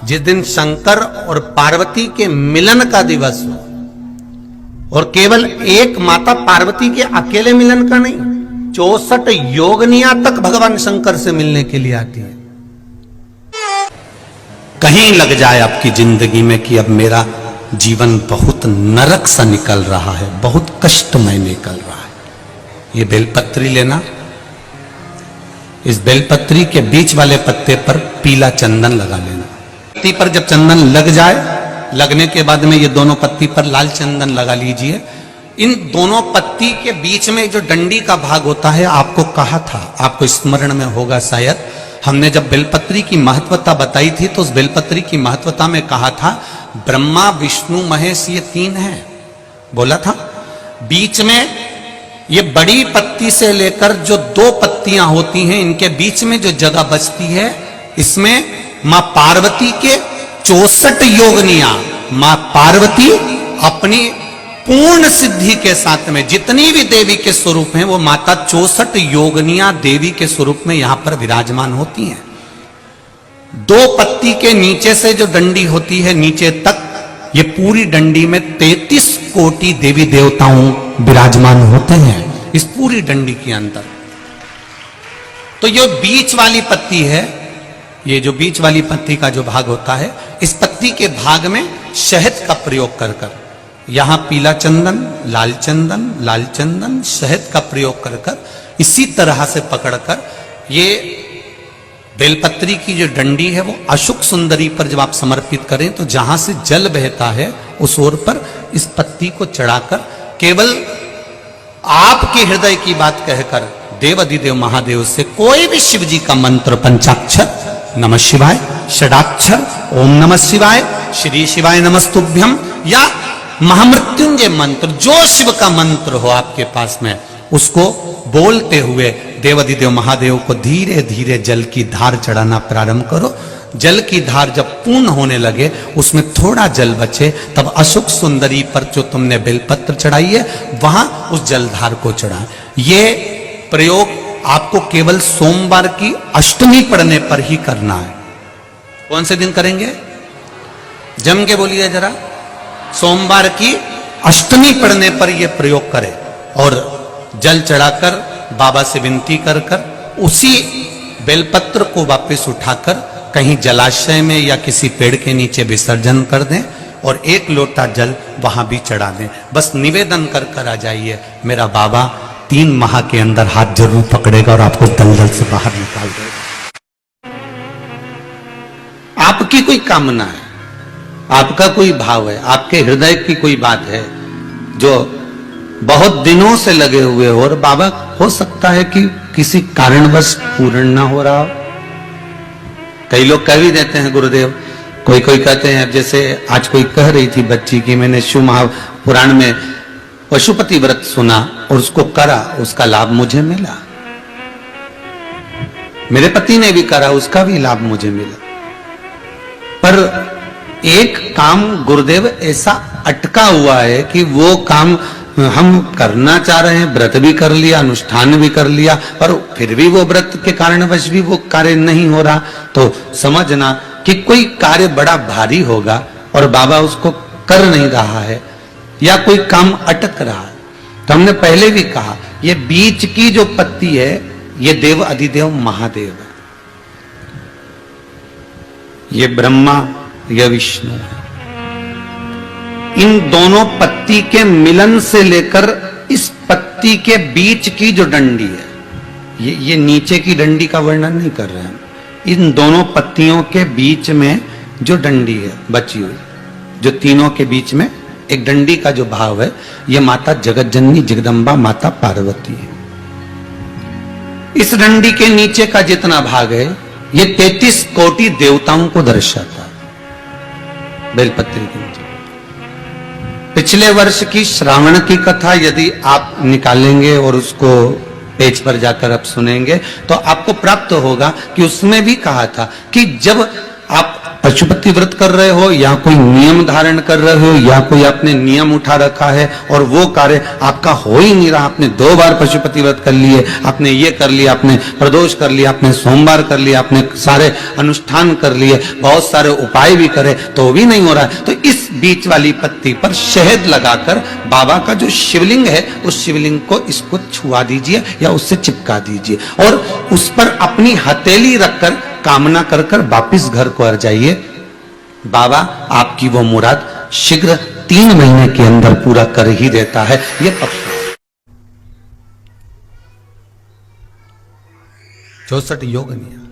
जिस दिन शंकर और पार्वती के मिलन का दिवस हो, और केवल एक माता पार्वती के अकेले मिलन का नहीं, 64 योगनियां तक भगवान शंकर से मिलने के लिए आती है। कहीं लग जाए आपकी जिंदगी में कि अब मेरा जीवन बहुत नरक सा निकल रहा है, बहुत कष्टमय निकल रहा है, ये बेलपत्री लेना। इस बेलपत्री के बीच वाले पत्ते पर पीला चंदन लगा लेना। पत्ती पर जब चंदन लग जाए, लगने के बाद में ये दोनों पत्ती पर लाल चंदन लगा लीजिए। इन दोनों पत्ती के बीच में जो डंडी का भाग होता है, आपको कहा था, आपको स्मरण में होगा शायद, हमने जब बेलपत्री की महत्वता बताई थी तो उस बेलपत्री की महत्वता में कहा था ब्रह्मा विष्णु महेश ये 3 हैं, बोला था। बीच में ये बड़ी पत्ती से लेकर जो 2 पत्तियां होती हैं, इनके बीच में जो जगह बचती है, इसमें मां पार्वती के 64 योगनियां, मां पार्वती अपनी पूर्ण सिद्धि के साथ में जितनी भी देवी के स्वरूप हैं, वो माता 64 योगनियां देवी के स्वरूप में यहां पर विराजमान होती हैं। 2 पत्ती के नीचे से जो डंडी होती है नीचे तक, ये पूरी डंडी में 33 कोटि देवी देवताओं विराजमान होते हैं इस पूरी डंडी के अंदर। तो ये बीच वाली पत्ती है, ये जो बीच वाली पत्ती का जो भाग होता है, इस पत्ती के भाग में शहद का प्रयोग कर कर, यहां पीला चंदन, लाल चंदन, लाल चंदन, शहद का प्रयोग कर कर, इसी तरह से पकड़कर ये बेलपत्री की जो डंडी है वो अशुक सुंदरी पर जब आप समर्पित करें तो जहां से जल बहता है उस ओर पर इस पत्ती को चढ़ाकर केवल आपके हृदय की बात कहकर देव अधिदेव महादेव से कोई भी शिव जी का मंत्र, पंचाक्षर नमः शिवाय, षडाक्षर ओम नमः शिवाय, श्री शिवाय नमस्तुभ्यम, या महामृत्युंजय मंत्र, जो शिव का मंत्र हो आपके पास में, उसको बोलते हुए देवाधिदेव महादेव को धीरे धीरे जल की धार चढ़ाना प्रारंभ करो। जल की धार जब पूर्ण होने लगे, उसमें थोड़ा जल बचे, तब अशुक सुंदरी पर जो तुमने बेलपत्र चढ़ाई है वहां उस जलधार को चढ़ा। ये प्रयोग आपको केवल सोमवार की अष्टमी पढ़ने पर ही करना है। कौन से दिन करेंगे? जम के बोलिए जरा। सोमवार की अष्टमी पढ़ने पर यह प्रयोग करें और जल चढ़ाकर बाबा से विनती कर कर उसी बेलपत्र को वापस उठाकर कहीं जलाशय में या किसी पेड़ के नीचे विसर्जन कर दें और 1 लोटा जल वहां भी चढ़ा दें। बस निवेदन कर कर आ जाइए, मेरा बाबा 3 माह के अंदर हाथ जरूर पकड़ेगा और आपको दलदल से बाहर निकाल देगा। आपकी कोई कामना है, आपका कोई भाव है, आपके हृदय की कोई बात है जो बहुत दिनों से लगे हुए हो और बाबा हो सकता है कि किसी कारणवश पूर्ण ना हो रहा हो। कई लोग कह भी देते हैं गुरुदेव, कोई कहते हैं, जैसे आज कोई कह रही थी बच्ची की मैंने शिव महापुराण में पशुपति व्रत सुना और उसको करा, उसका लाभ मुझे मिला। मेरे पति ने भी करा, उसका भी लाभ मुझे मिला। पर एक काम गुरुदेव ऐसा अटका हुआ है कि वो काम हम करना चाह रहे हैं, व्रत भी कर लिया, अनुष्ठान भी कर लिया, पर फिर भी वो व्रत के कारणवश भी वो कार्य नहीं हो रहा। तो समझना कि कोई कार्य बड़ा भारी होगा और बाबा उसको कर नहीं रहा है या कोई काम अटक रहा है। तो हमने पहले भी कहा, ये बीच की जो पत्ती है ये देव अधिदेव महादेव है, ये ब्रह्मा, ये विष्णु है। इन दोनों पत्ती के मिलन से लेकर इस पत्ती के बीच की जो डंडी है, ये नीचे की डंडी का वर्णन नहीं कर रहे हैं, इन दोनों पत्तियों के बीच में जो डंडी है बची हुई, जो तीनों के बीच में एक डंडी का जो भाव है, ये माता जगत जननी जगदम्बा माता पार्वती है। इस डंडी के नीचे का जितना भाग है ये 33 कोटि देवताओं को दर्शाता है। बेलपत्री के नीचे पिछले वर्ष की श्रावण की कथा यदि आप निकालेंगे और उसको पेज पर जाकर आप सुनेंगे तो आपको प्राप्त होगा कि उसमें भी कहा था कि जब आप पशुपति व्रत कर रहे हो या कोई नियम धारण कर रहे हो या कोई आपने नियम उठा रखा है और वो कार्य आपका हो ही नहीं रहा, आपने 2 बार पशुपति व्रत कर लिए, आपने ये कर लिया, आपने प्रदोष कर लिया, आपने सोमवार कर लिया, आपने सारे अनुष्ठान कर लिए, बहुत सारे उपाय भी करे तो भी नहीं हो रहा है, तो इस बीच वाली पत्ती पर शहद लगाकर बाबा का जो शिवलिंग है उस शिवलिंग को इसको छुआ दीजिए या उससे चिपका दीजिए और उस पर अपनी हथेली रखकर कामना कर कर वापिस घर को आ जाइए। बाबा आपकी वो मुराद शीघ्र 3 महीने के अंदर पूरा कर ही देता है, ये पक्का। 64 योग नियम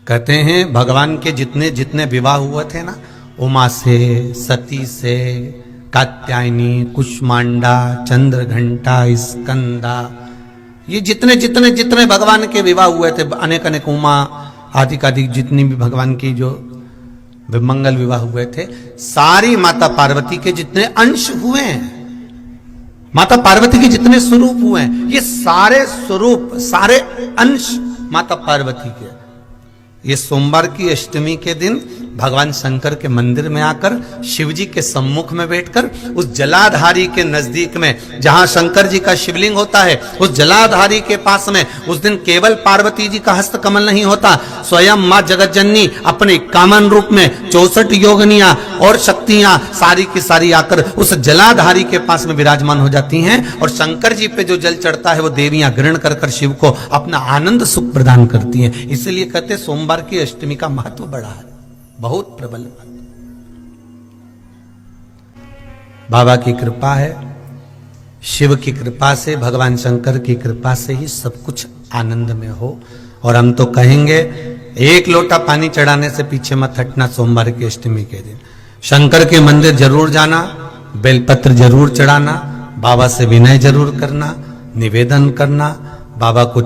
कहते हैं भगवान के जितने जितने विवाह हुए थे ना, उमा से, सती से, कात्यायनी, कुष्मांडा, चंद्रघंटा, स्कंदा, ये जितने जितने जितने भगवान के विवाह हुए थे, अनेक अनेक उमा आदि आदि जितनी भी भगवान की जो मंगल विवाह हुए थे, सारी माता पार्वती के जितने अंश हुए हैं, माता पार्वती के जितने स्वरूप हुए हैं, ये सारे स्वरूप सारे अंश माता पार्वती के। ये सोमवार की अष्टमी के दिन भगवान शंकर के मंदिर में आकर शिव जी के सम्मुख में बैठकर उस जलाधारी के नजदीक में जहां शंकर जी का शिवलिंग होता है, उस जलाधारी के पास में उस दिन केवल पार्वती जी का हस्त कमल नहीं होता, स्वयं मां जगत जननी अपने कामन रूप में 64 योगनियां और शक्तियां सारी की सारी आकर उस जलाधारी के पास में विराजमान हो जाती हैं और शंकर जी पे जो जल चढ़ता है वो देवियां ग्रहण कर कर शिव को अपना आनंद सुख प्रदान करती हैं। इसलिए कहते सोमवार की अष्टमी का महत्व बड़ा है, बहुत प्रबल। बाबा की कृपा है, शिव की कृपा से, भगवान शंकर की कृपा से ही सब कुछ आनंद में हो। और हम तो कहेंगे 1 लोटा पानी चढ़ाने से पीछे मत हटना सोमवार की अष्टमी के दिन। शंकर के मंदिर जरूर जाना, बेलपत्र जरूर चढ़ाना, बाबा से विनय जरूर करना, निवेदन करना, बाबा को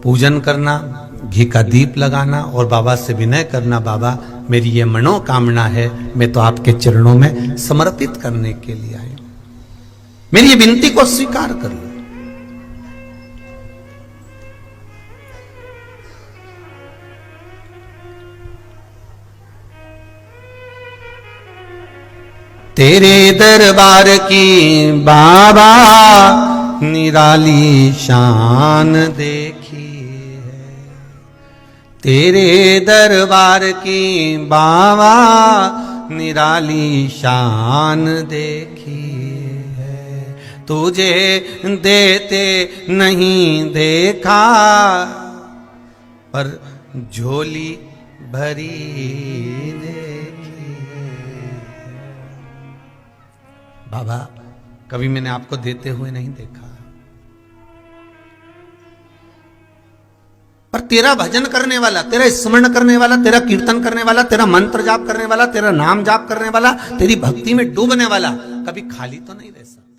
पूजन करना, घी का दीप लगाना और बाबा से विनय करना, बाबा मेरी ये मनोकामना है, मैं तो आपके चरणों में समर्पित करने के लिए आया हूं, मेरी ये विनती को स्वीकार कर लो। तेरे दरबार की बाबा निराली शान देखी, तेरे दरबार की बाबा निराली शान देखी है, तुझे देते नहीं देखा पर झोली भरी देखी। बाबा कभी मैंने आपको देते हुए नहीं देखा, पर तेरा भजन करने वाला, तेरा स्मरण करने वाला, तेरा कीर्तन करने वाला, तेरा मंत्र जाप करने वाला, तेरा नाम जाप करने वाला, तेरी भक्ति में डूबने वाला कभी खाली तो नहीं रह सकता।